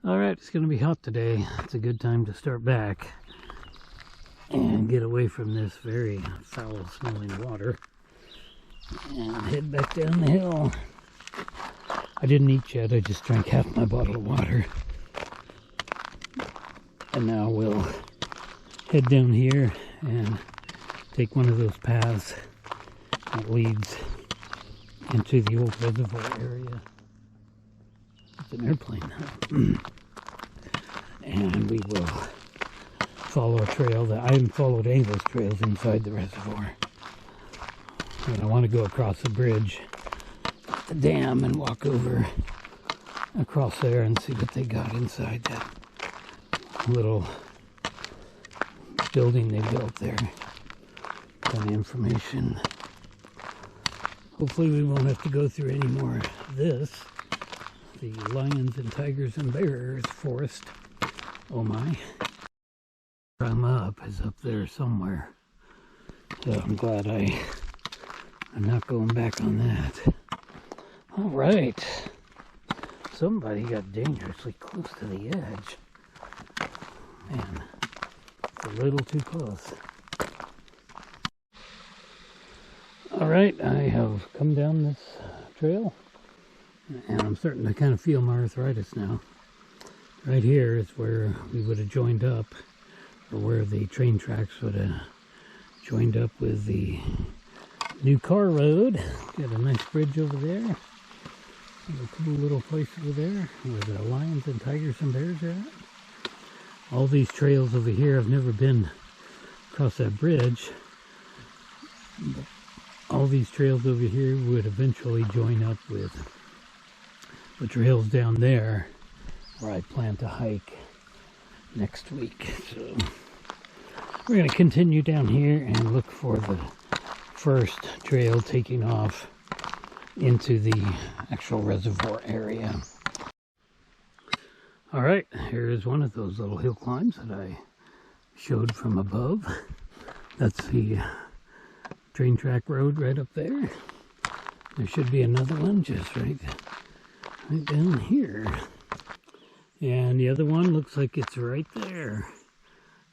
Alright, it's going to be hot today. It's a good time to start back and get away from this very foul smelling water and head back down the hill. I didn't eat yet, I just drank half my bottle of water. And now we'll head down here and take one of those paths that leads into the old reservoir area. It's an airplane. And we will follow a trail that I haven't followed any of those trails inside the reservoir. And I want to go across the bridge, the dam, and walk over across there and see what they got inside that little building they built there. Kind of information. Hopefully we won't have to go through any more of this. The lions and tigers and bears forest. Oh my. I'm up is up there somewhere. So I'm glad I'm not going back on that. Alright. Somebody got dangerously close to the edge. Man, it's a little too close. Alright, I have come down this trail and I'm starting to kind of feel my arthritis now. Right here is where we would have joined up, or where the train tracks would have joined up with the new car road. Got a nice bridge over there. A cool little place over there where the lions and tigers and bears are at. All these trails over here, I've never been across that bridge. All these trails over here would eventually join up with the trails down there where I plan to hike next week. So we're going to continue down here and look for the first trail taking off into the actual reservoir area. Alright, here is one of those little hill climbs that I showed from above. That's the train track road right up there. There should be another one just right down here. And the other one looks like it's right there.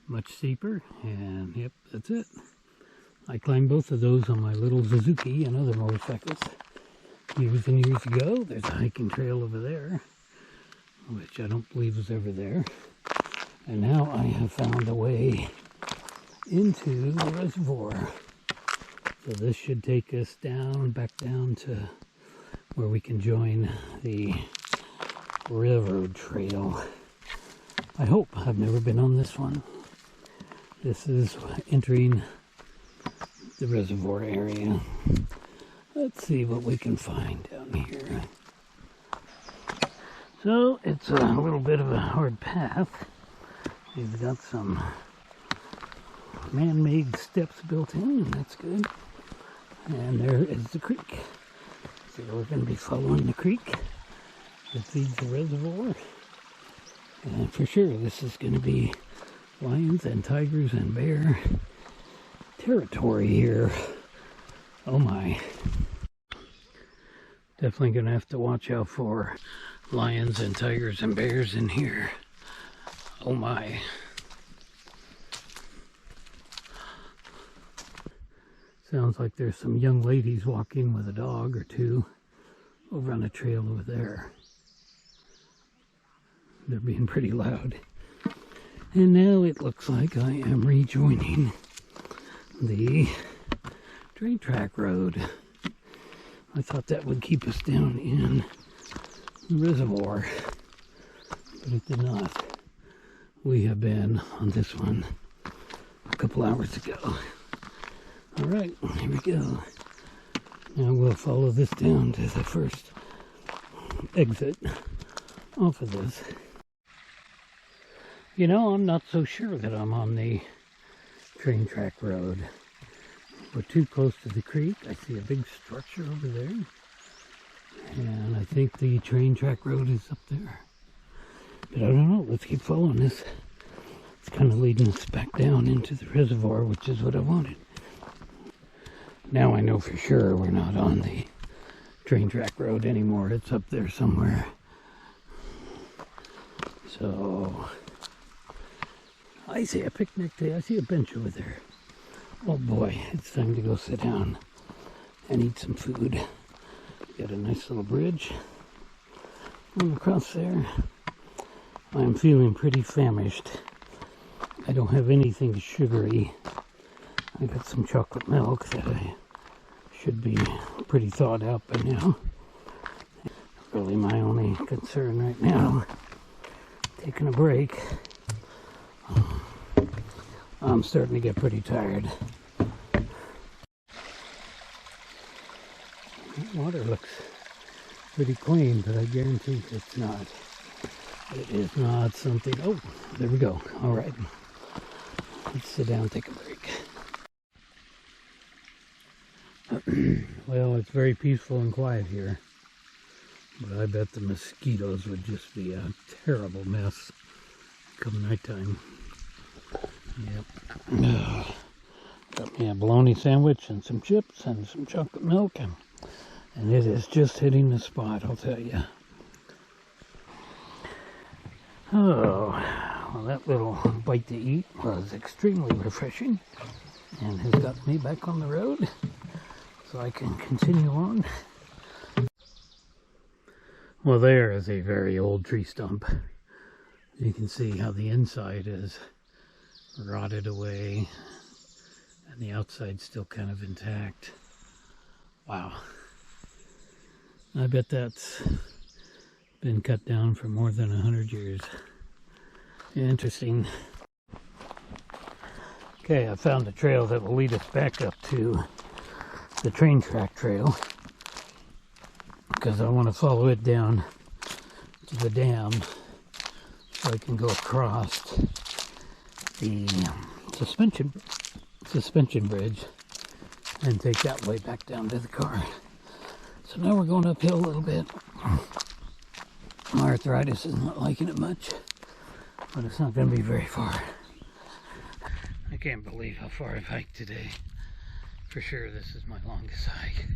Much steeper, and yep, that's it. I climbed both of those on my little Suzuki and other motorcycles years and years ago. There's a hiking trail over there, which I don't believe was ever there. And now I have found a way into the reservoir. So this should take us down, back down to where we can join the railroad trail. I hope. I've never been on this one. This is entering the reservoir area. Let's see what we can find down here. So it's a little bit of a hard path. We've got some man-made steps built in, and that's good. And there is the creek. So we're going to be following the creek that feeds the reservoir. And for sure this is going to be lions and tigers and bear territory here. Oh my. Definitely going to have to watch out for lions and tigers and bears in here. Oh my. Sounds like there's some young ladies walking with a dog or two over on a trail over there. They're being pretty loud. And now it looks like I am rejoining the train track road. I thought that would keep us down in the reservoir, but it did not. We have been on this one a couple hours ago. Alright, here we go. Now we'll follow this down to the first exit off of this. You know, I'm not so sure that I'm on the train track road. We're too close to the creek. I see a big structure over there. And I think the train track road is up there. But I don't know. Let's keep following this. It's kind of leading us back down into the reservoir, which is what I wanted. Now I know for sure we're not on the train track road anymore. It's up there somewhere. I see a picnic table. I see a bench over there. Oh boy, it's time to go sit down and eat some food. Got a nice little bridge going across there. I'm feeling pretty famished. I don't have anything sugary. I got some chocolate milk that I should be pretty thawed out by now. Really my only concern right now. Taking a break. I'm starting to get pretty tired. That water looks pretty clean, but I guarantee it's not. It is not something. Oh, there we go. All right. Let's sit down and take a break. Well, it's very peaceful and quiet here. But I bet the mosquitoes would just be a terrible mess come nighttime. Yep. Got me a bologna sandwich and some chips and some chocolate milk. And it is just hitting the spot, I'll tell you. Oh, well, that little bite to eat was extremely refreshing and has got me back on the road so I can continue on. Well, there is a very old tree stump. You can see how the inside is rotted away and the outside's still kind of intact. Wow. I bet that's been cut down for more than 100 years. Interesting. Okay, I found a trail that will lead us back up to the train track trail, because I want to follow it down to the dam so I can go across the suspension bridge and take that way back down to the car. So now we're going uphill a little bit. My arthritis is not liking it much, but it's not going to be very far. I can't believe how far I've hiked today. For sure this is my longest hike.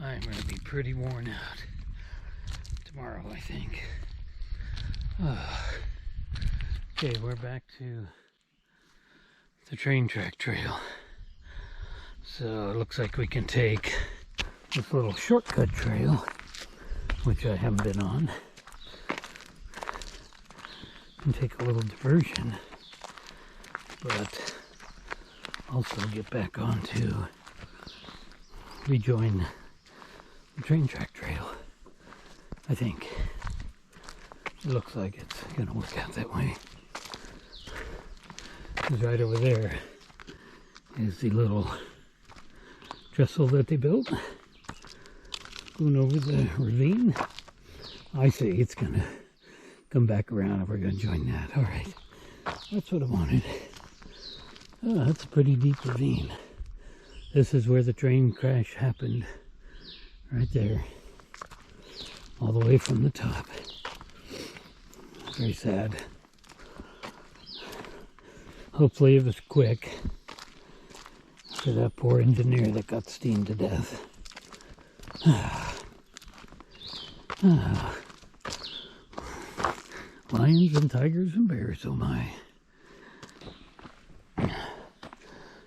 I'm going to be pretty worn out tomorrow, I think. Okay, we're back to the train track trail. So it looks like we can take this little shortcut trail, which I haven't been on, and take a little diversion, but also get back on to rejoin the train track trail. I think it looks like it's going to work out that way. Because right over there is the little trestle that they built going over the ravine. I see it's going to come back around and we're going to join that. All right, that's what I wanted. Oh, that's a pretty deep ravine. This is where the train crash happened, right there, all the way from the top. Very sad. Hopefully it was quick for that poor engineer that got steamed to death. Lions and tigers and bears, oh my.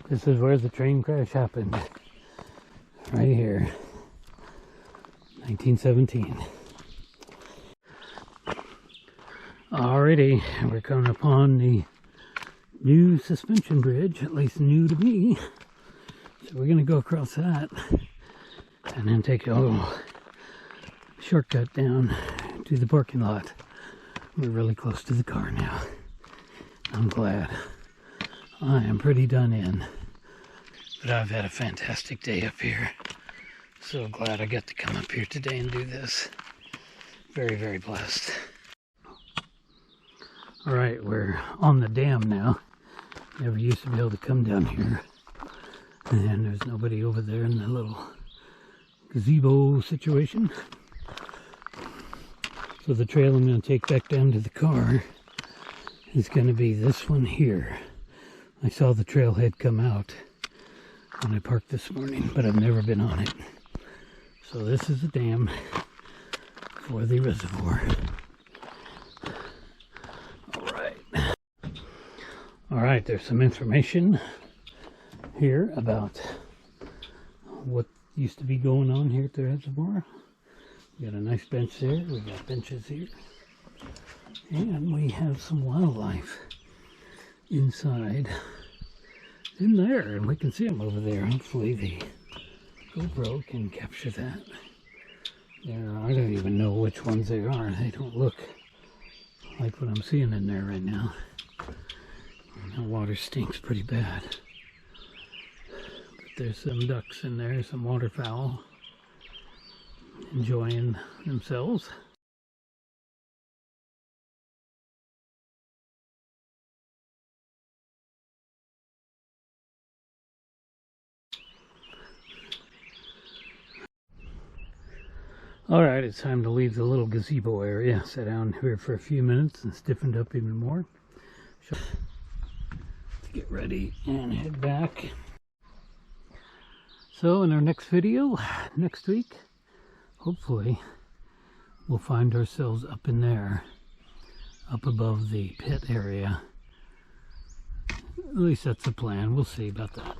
This is where the train crash happened. Right here. 1917. Alrighty, we're coming upon the new suspension bridge, at least new to me. So we're going to go across that and then take a little shortcut down to the parking lot. We're really close to the car now. I'm glad. I am pretty done in, but I've had a fantastic day up here. So glad I got to come up here today and do this. Very, very blessed. All right, we're on the dam now. Never used to be able to come down here. And there's nobody over there in the little gazebo situation. So the trail I'm going to take back down to the car is going to be this one here. I saw the trailhead come out when I parked this morning, but I've never been on it. So this is the dam for the reservoir. All right. Alright, there's some information here about what used to be going on here at the reservoir. We got a nice bench there, we got benches here, and we have some wildlife inside in there, and we can see them over there. Hopefully the GoPro can capture that. I don't even know which ones they are. They don't look like what I'm seeing in there right now. The water stinks pretty bad. But there's some ducks in there, some waterfowl enjoying themselves. Alright, it's time to leave the little gazebo area. Sat down here for a few minutes and stiffened up even more. To get ready and head back. So in our next video, next week, hopefully we'll find ourselves up in there, up above the pit area. At least that's the plan. We'll see about that.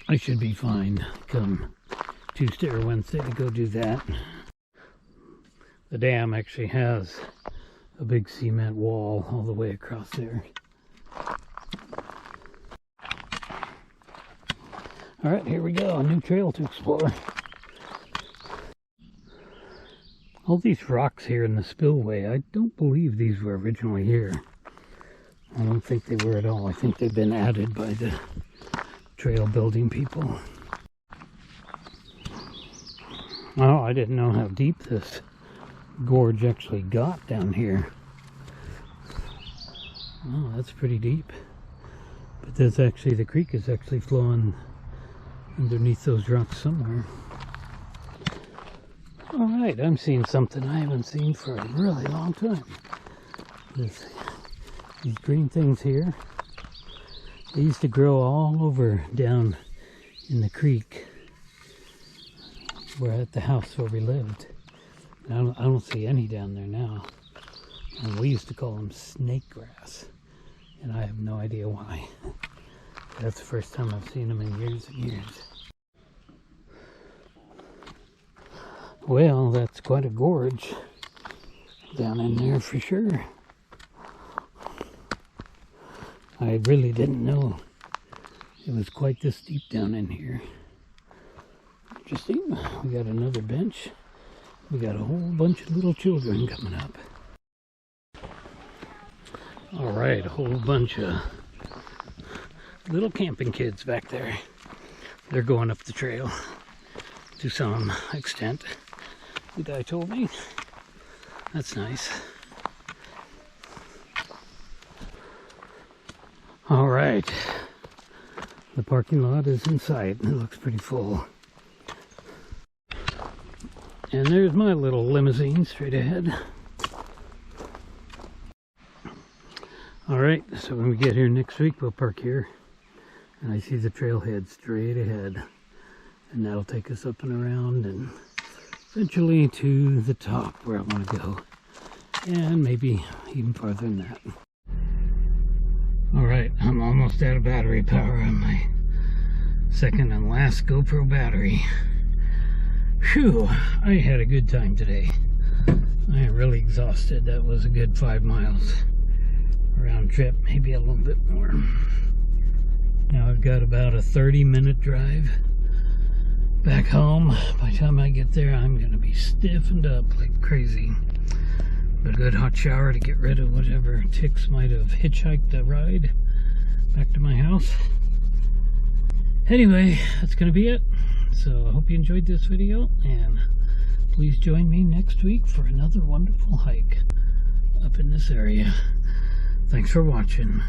I should be fine come Tuesday or Wednesday to go do that. The dam actually has a big cement wall all the way across there. Alright, here we go, a new trail to explore. All these rocks here in the spillway, I don't believe these were originally here. I don't think they were at all. I think they've been added by the trail building people. Oh, I didn't know how deep this gorge actually got down here. Oh, that's pretty deep. But there's actually, the creek is actually flowing underneath those rocks somewhere. Alright, I'm seeing something I haven't seen for a really long time. These green things here, they used to grow all over down in the creek. We're at the house where we lived. I don't see any down there now. And we used to call them snake grass. And I have no idea why. That's the first time I've seen them in years and years. Well, that's quite a gorge down in there for sure. I really didn't know it was quite this deep down in here. Interesting. We got another bench. We got a whole bunch of little children coming up. Alright, a whole bunch of little camping kids back there. They're going up the trail to some extent. The guy told me. That's nice. Alright. The parking lot is in sight. It looks pretty full. And there's my little limousine straight ahead. Alright, so when we get here next week, we'll park here. And I see the trailhead straight ahead. And that'll take us up and around and eventually to the top where I want to go. And maybe even farther than that. Alright, I'm almost out of battery power on my second and last GoPro battery. Phew, I had a good time today. I am really exhausted. That was a good 5 miles round trip, maybe a little bit more. Now I've got about a 30-minute drive back home. By the time I get there, I'm going to be stiffened up like crazy. But a good hot shower to get rid of whatever ticks might have hitchhiked the ride back to my house. Anyway, that's going to be it. So I hope you enjoyed this video, and please join me next week for another wonderful hike up in this area. Thanks for watching.